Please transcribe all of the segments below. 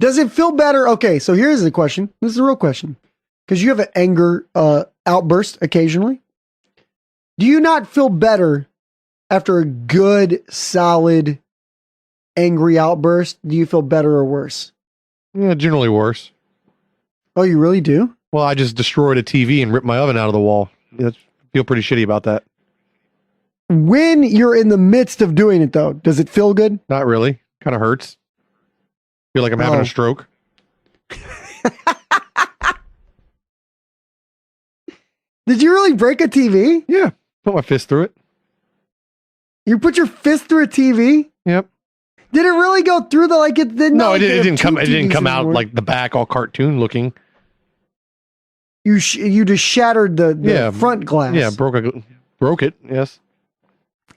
Does it feel better? Okay, so here's the question. This is a real question. Because you have an anger outburst occasionally. Do you not feel better after a good, solid, angry outburst? Do you feel better or worse? Yeah, generally worse. Oh, you really do? Well, I just destroyed a TV and ripped my oven out of the wall. I feel pretty shitty about that. When you're in the midst of doing it, though, does it feel good? Not really. Kind of hurts. Feel like I'm having a stroke. Did you really break a TV? Yeah. Put my fist through it. You put your fist through a TV? Yep. Did it really go through the like it didn't? No, it didn't come. It didn't come out like the back, all cartoon looking. You just shattered the front glass. Yeah, broke it. Yes.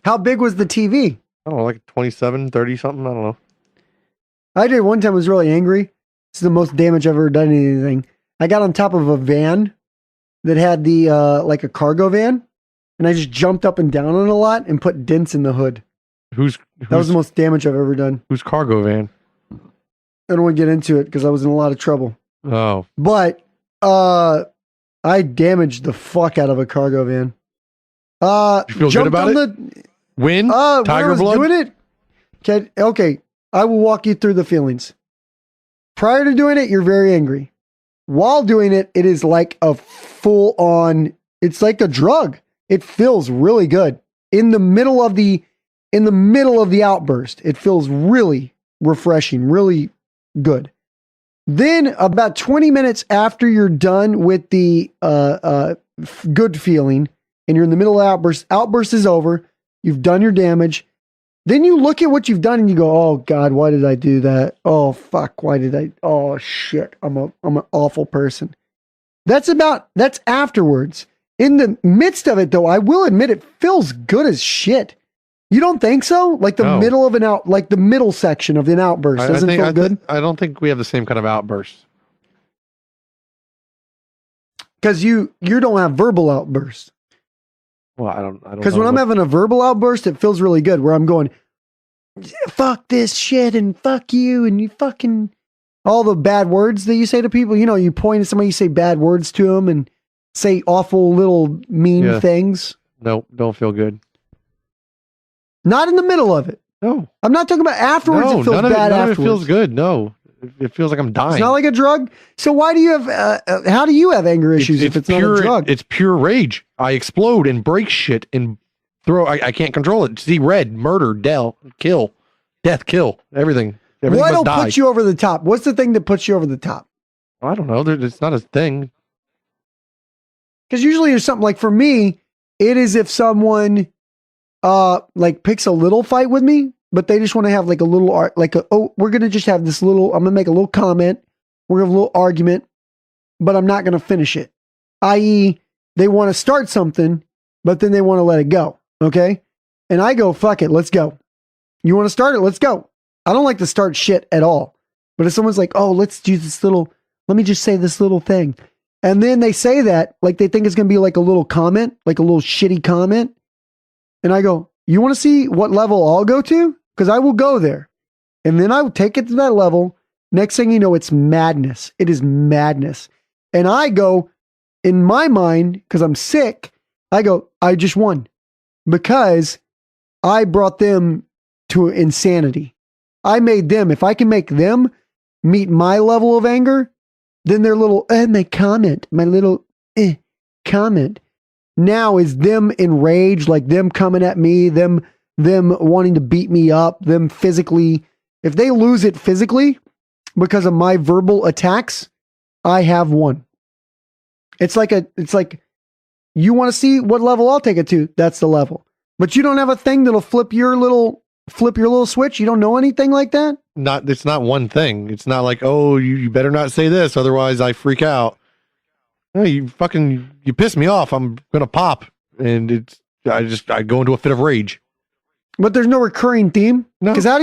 How big was the TV? I don't know, like 27, 30 something. I don't know. I did one time. I was really angry. It's the most damage I've ever done to anything. I got on top of a van that had the like a cargo van, and I just jumped up and down on it a lot and put dents in the hood. That was the most damage I've ever done. Whose cargo van? I don't want to get into it because I was in a lot of trouble. Oh. But I damaged the fuck out of a cargo van. You feel good about it? Win? Tiger blood? Doing it? Okay, I will walk you through the feelings. Prior to doing it, you're very angry. While doing it, it is like a full on, it's like a drug. It feels really good. In the middle of the outburst, it feels really refreshing, really good. Then about 20 minutes after you're done with the good feeling and you're in the middle of outburst is over, you've done your damage. Then you look at what you've done and you go, oh God, why did I do that? Oh fuck, oh shit, I'm an awful person. That's afterwards. In the midst of it though, I will admit it feels good as shit. You don't think so? Like the middle of the middle section of an outburst doesn't feel good? I don't think we have the same kind of outburst. Because you don't have verbal outbursts. Well, I don't because when I'm having a verbal outburst, it feels really good. Where I'm going, fuck this shit and fuck you and you fucking all the bad words that you say to people. You know, you point at somebody, you say bad words to them and say awful little mean things. No, don't feel good. Not in the middle of it. No, I'm not talking about afterwards. No, it feels bad. None afterwards. of it feels good. No, it feels like I'm dying. It's not like a drug. So why do you have? How do you have anger issues if it's pure, not a drug? It's pure rage. I explode and break shit and throw. I can't control it. See red, murder, death, kill, everything. What'll put you over the top? What's the thing that puts you over the top? I don't know. It's not a thing. Because usually there's something like for me, it is if someone like picks a little fight with me, but they just want to have like a little we're gonna just have this little. I'm gonna make a little comment. We're gonna have a little argument, but I'm not gonna finish it. I.e., they want to start something, but then they want to let it go. Okay, and I go, fuck it, let's go. You want to start it? Let's go. I don't like to start shit at all. But if someone's like, oh, let's do this little. Let me just say this little thing. And then they say that, like they think it's going to be like a little comment, like a little shitty comment. And I go, you want to see what level I'll go to? Because I will go there. And then I will take it to that level. Next thing you know, it's madness. It is madness. And I go, in my mind, because I'm sick, I go, I just won. Because I brought them to insanity. I made them, if I can make them meet my level of anger, then their little, my comment, my little comment now is them enraged, like them coming at me, them wanting to beat me up, them physically. If they lose it physically because of my verbal attacks, I have won. It's like you want to see what level I'll take it to. That's the level. But you don't have a thing that'll flip your little switch. You don't know anything like that. It's not one thing. It's not like, oh, you better not say this, otherwise I freak out. No, you piss me off. I'm gonna pop, and I go into a fit of rage. But there's no recurring theme. No, because how are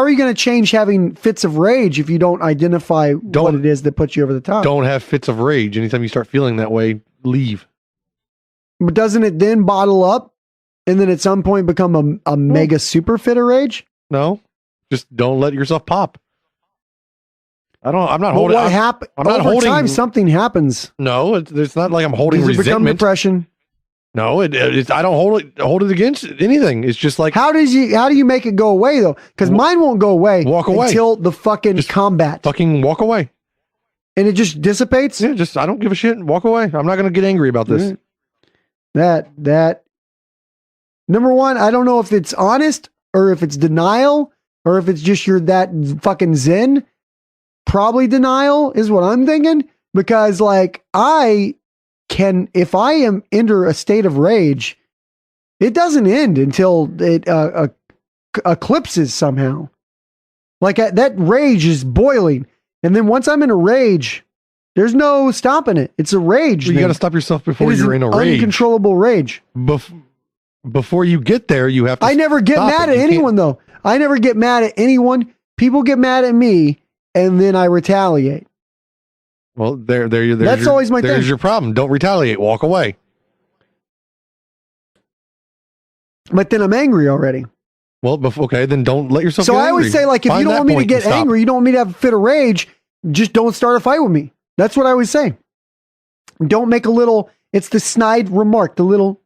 you gonna change having fits of rage if you don't identify what it is that puts you over the top? Don't have fits of rage. Anytime you start feeling that way, leave. But doesn't it then bottle up, and then at some point become a mega super fit of rage? No. Just don't let yourself pop. I'm not Well, holding. what happened? I'm not Over holding. time, something happens. No, it's not like I'm holding Does it become resentment. depression? No, I don't hold it against anything. It's just like How do you make it go away though? Because mine won't go away. Walk away. Until the fucking Just combat, fucking walk away. and it just dissipates. Yeah, just I don't give a shit. Walk away. I'm not gonna get angry about this. Right. That number one, I don't know if it's honest or if it's denial or if it's just you're that fucking zen. Probably denial is what I'm thinking, because like if I am under a state of rage, it doesn't end until it eclipses somehow. Like that rage is boiling, and then once I'm in a rage, there's no stopping it. It's a rage. You got to stop yourself before you're in a rage. Uncontrollable rage. Before you get there, you have to. I never get mad at anyone though. I never get mad at anyone. People get mad at me, and then I retaliate. Well, there's That's always my There's thing. your problem. Don't retaliate. Walk away. But then I'm angry already. Well, okay, then don't let yourself. So get I always angry. say, like, if Find you don't that want me to point get and stop. angry, you don't want me to have a fit of rage, just don't start a fight with me. That's what I always say. Don't make a little, it's the snide remark, the little,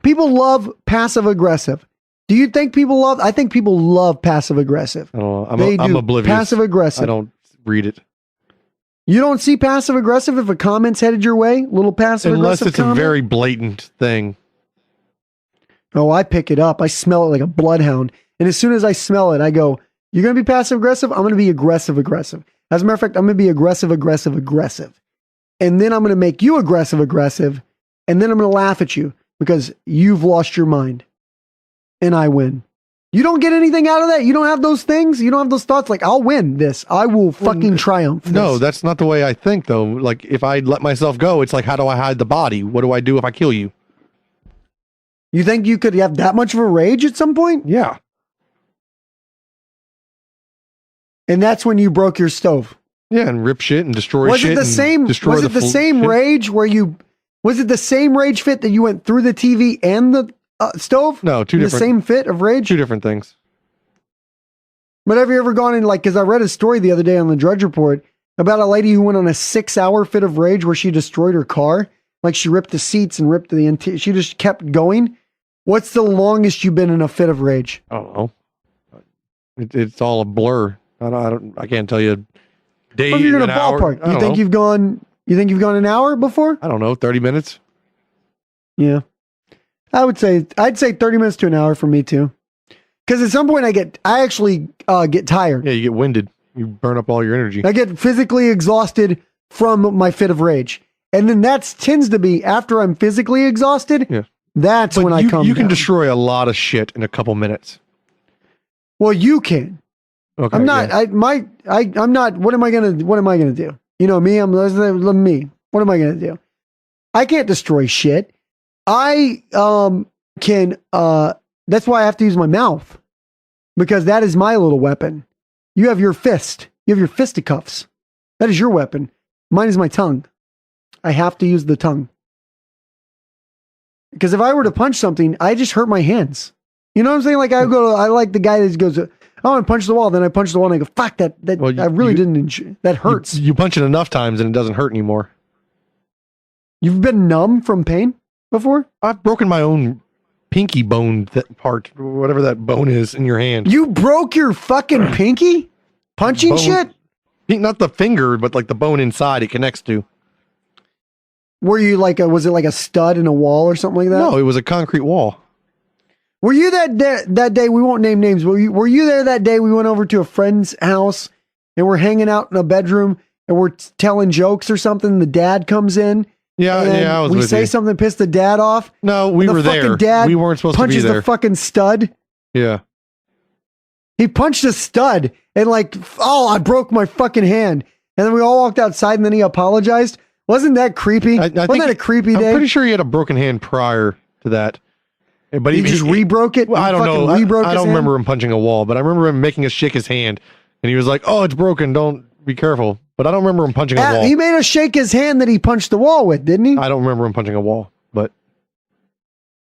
people love passive aggressive. Do you think people love, I think people love passive aggressive. I don't know. They I'm do. oblivious. Passive aggressive. I don't read it You don't see passive aggressive if a comment's headed your way? Little passive unless aggressive it's comment? a very blatant thing. Oh, I pick it up. I smell it like a bloodhound. And as soon as I smell it, I go, you're going to be passive aggressive? I'm going to be aggressive aggressive. As a matter of fact, I'm going to be aggressive aggressive aggressive. And then I'm going to make you aggressive aggressive. And then I'm going to laugh at you because you've lost your mind. And I win. You don't get anything out of that? You don't have those things? You don't have those thoughts like, I'll win this. I will fucking triumph this. No, that's not the way I think, though. Like, if I let myself go, it's like, how do I hide the body? What do I do if I kill you? You think you could have that much of a rage at some point? Yeah. And that's when you broke your stove. Yeah, and rip shit and destroy Was shit. it the and same? destroy Was it the same shit. rage where you? Was it the same rage fit that you went through the TV and the stove? No, two the different. same fit of rage. Two different things. But have you ever gone in like? Because I read a story the other day on the Drudge Report about a lady who went on a 6-hour fit of rage where she destroyed her car. Like she ripped the seats and ripped the interior. She just kept going. What's the longest you've been in a fit of rage? I don't know. It's all a blur. I can't tell you. Day, Well, if you're in a an hour. ballpark, I you don't think know. you've gone? You think you've gone an hour before? I don't know. 30 minutes. Yeah, I'd say 30 minutes to an hour for me too. Because at some point I actually get tired. Yeah, you get winded. You burn up all your energy. I get physically exhausted from my fit of rage. And then that tends to be after I'm physically exhausted. Yeah. That's But when I come you can down. destroy a lot of shit in a couple minutes. Well, you can. Okay. I'm not, yeah. I'm not, what am I going to do? You know, me, me. What am I going to do? I can't destroy shit. I can, that's why I have to use my mouth because that is my little weapon. You have your fist. You have your fisticuffs. That is your weapon. Mine is my tongue. I have to use the tongue. Because if I were to punch something, I just hurt my hands. You know what I'm saying? Like I like the guy that goes, I want to punch the wall. Then I punch the wall and I go, fuck that. Well, I really didn't enjoy. That hurts. You punch it enough times and it doesn't hurt anymore. You've been numb from pain before? I've broken my own pinky bone part, whatever that bone is in your hand. You broke your fucking pinky? Punching Bone- shit? Not the finger, but like the bone inside it connects to. Were you like was it like a stud in a wall or something like that? No, it was a concrete wall. Were you that day? We won't name names. Were you there that day? We went over to a friend's house and we're hanging out in a bedroom and we're telling jokes or something. The dad comes in. Yeah, and yeah, I was we with say you. something to piss the dad off. No, we and were the fucking there. Dad We weren't supposed to be punches there. the fucking stud. Yeah. He punched a stud and like, oh, I broke my fucking hand. And then we all walked outside and then he apologized. Wasn't that creepy? Wasn't that a creepy I'm day? pretty sure he had a broken hand prior to that. But he just re-broke it? Well, He I don't fucking know. re-broke I his don't hand? remember him punching a wall, but I remember him making us shake his hand. And he was like, oh, it's broken. Don't be careful. But I don't remember him punching a wall. He made us shake his hand that he punched the wall with, didn't he? I don't remember him punching a wall, but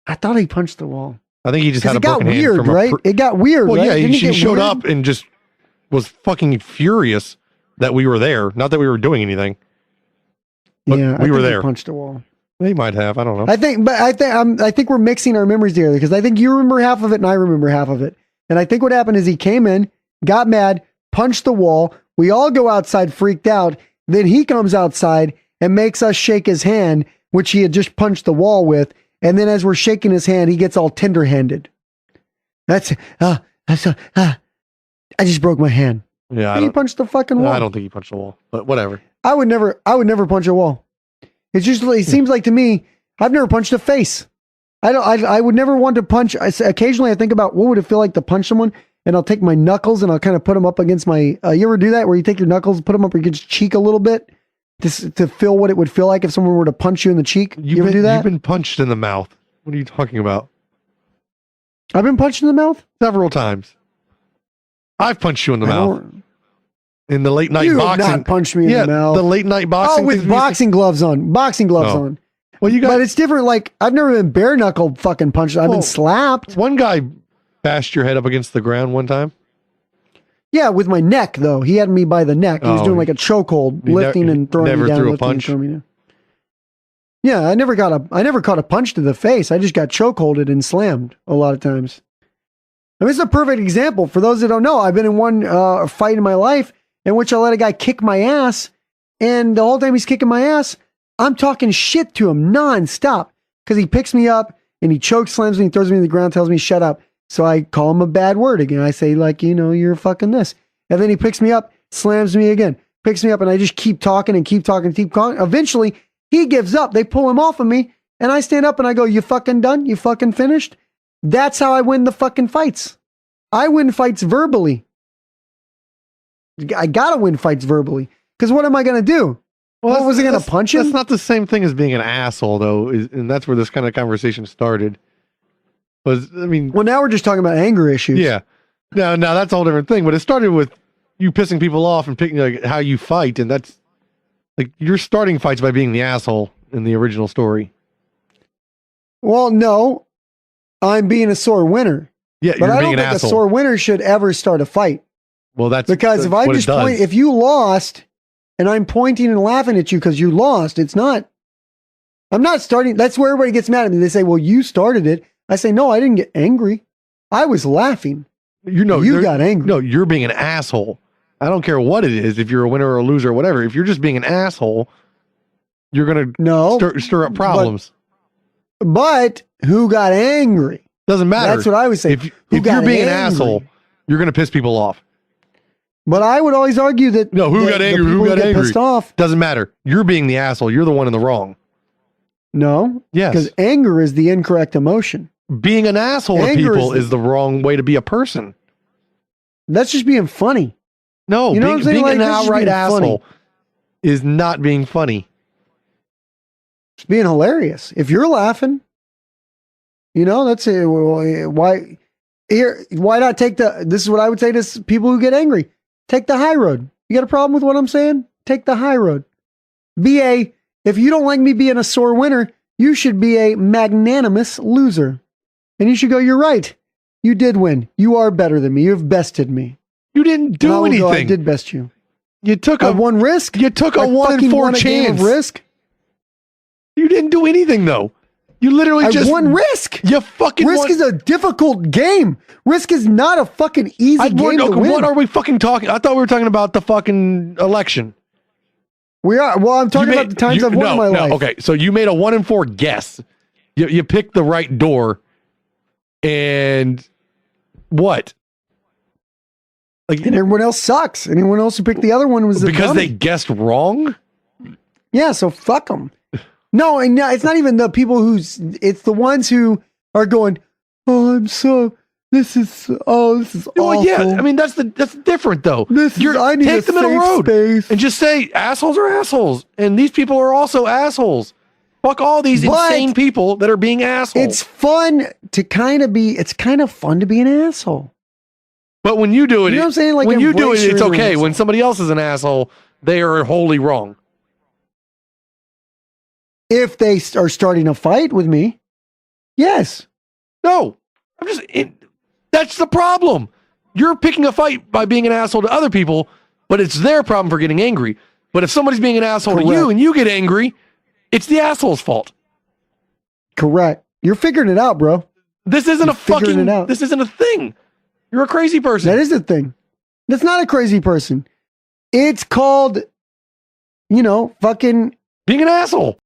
I thought he punched the wall. I think he just Because had a it got broken hand weird, from right? It got weird, Well, right? yeah, Didn't it he get showed weird? up and just was fucking furious that we were there. Not that we were doing anything. But yeah, we I were think there. Punched a wall. They might have. I don't know. I think we're mixing our memories together because I think you remember half of it and I remember half of it. And I think what happened is he came in, got mad, punched the wall. We all go outside, freaked out. Then he comes outside and makes us shake his hand, which he had just punched the wall with. And then as we're shaking his hand, he gets all tender-handed. I just broke my hand. Yeah, He punched the fucking wall. I don't think he punched the wall, but whatever. I would never punch a wall. It seems like to me, I've never punched a face. I would never want to punch. Occasionally I think about what would it feel like to punch someone, and I'll take my knuckles and I'll kind of put them up against my, you ever do that where you take your knuckles, put them up against your cheek a little bit to feel what it would feel like if someone were to punch you in the cheek? You ever do that? You've been punched in the mouth. What are you talking about? I've been punched in the mouth? Several times. I've punched you in the mouth. In the late night you boxing. Have not punched me in the mouth. The late night boxing. Oh, with boxing gloves on. Boxing gloves on. Well, but it's different. Like, I've never been bare knuckled fucking punched. I've been slapped. One guy bashed your head up against the ground one time. Yeah, with my neck though. He had me by the neck. He was doing like a chokehold, lifting and throwing me down. Never threw a punch. Yeah, I never caught a punch to the face. I just got chokeholded and slammed a lot of times. I mean, it's a perfect example for those that don't know. I've been in one fight in my life in which I let a guy kick my ass, and the whole time he's kicking my ass, I'm talking shit to him nonstop because he picks me up and he choke slams me, and throws me to the ground, tells me shut up. So I call him a bad word again. I say like, you're fucking this, and then he picks me up, slams me again, picks me up, and I just keep talking and keep talking, keep talking. Eventually, he gives up. They pull him off of me, and I stand up and I go, "You fucking done? You fucking finished?" That's how I win the fucking fights. I win fights verbally. I gotta win fights verbally. Because what am I gonna do? Well, was I gonna punch him? That's not the same thing as being an asshole, though, and that's where this kind of conversation started. Well, now we're just talking about anger issues. Yeah. Now that's a whole different thing. But it started with you pissing people off and picking like how you fight, and that's like you're starting fights by being the asshole in the original story. Well, no, I'm being a sore winner. Yeah, but you're I being don't an think asshole. a sore winner should ever start a fight. Well, that's because if I just point, if you lost, and I'm pointing and laughing at you because you lost, it's not. I'm not starting. That's where everybody gets mad at me. They say, "Well, you started it." I say, "No, I didn't get angry. I was laughing." You got angry. No, you're being an asshole. I don't care what it is. If you're a winner or a loser or whatever, if you're just being an asshole, you're gonna stir up problems. But who got angry? Doesn't matter. That's what I would say. If you're being an asshole, you're gonna piss people off. But I would always argue that who got angry? Who got angry? Pissed off. Doesn't matter. You're being the asshole. You're the one in the wrong. No. Yes. Because anger is the incorrect emotion. Being an asshole to people is the wrong way to be a person. That's just being funny. No, being an outright asshole is not being funny. It's being hilarious. If you're laughing, that's it. Why not take this is what I would say to people who get angry. Take the high road. You got a problem with what I'm saying? Take the high road. If you don't like me being a sore winner, you should be a magnanimous loser. And you should go, "You're right. You did win. You are better than me. You've bested me." You didn't do anything. I did best you. You took a one risk. You took a 1 in 4 chance. Risk. You didn't do anything though. You literally just won risk. You fucking risk is a difficult game. Risk is not a fucking easy game to win. What are we fucking talking? I thought we were talking about the fucking election. We are. Well, I'm talking about the times I've won in my life. Okay, so you made a 1 in 4 guess. You picked the right door, and what? And everyone else sucks. Anyone else who picked the other one was because they guessed wrong. Yeah, so fuck them. No, and it's not even the people it's the ones who are going, "Oh, this is awful." Well, yeah, I mean that's different though. I need take a the middle road space. And just say assholes are assholes, and these people are also assholes. Fuck all these insane people that are being assholes. It's fun to it's kind of fun to be an asshole. But when you do it, you know what I'm saying? Like when you do it, it's okay. When somebody else is an asshole, they are wholly wrong. If they are starting a fight with me, yes. No, that's the problem. You're picking a fight by being an asshole to other people, but it's their problem for getting angry. But if somebody's being an asshole to you Correct. and you get angry, it's the asshole's fault. Correct. You're figuring it out, bro. This isn't You're figuring it out. this isn't a thing. You're a crazy person. That is the thing. That's not a crazy person. It's called, fucking being an asshole.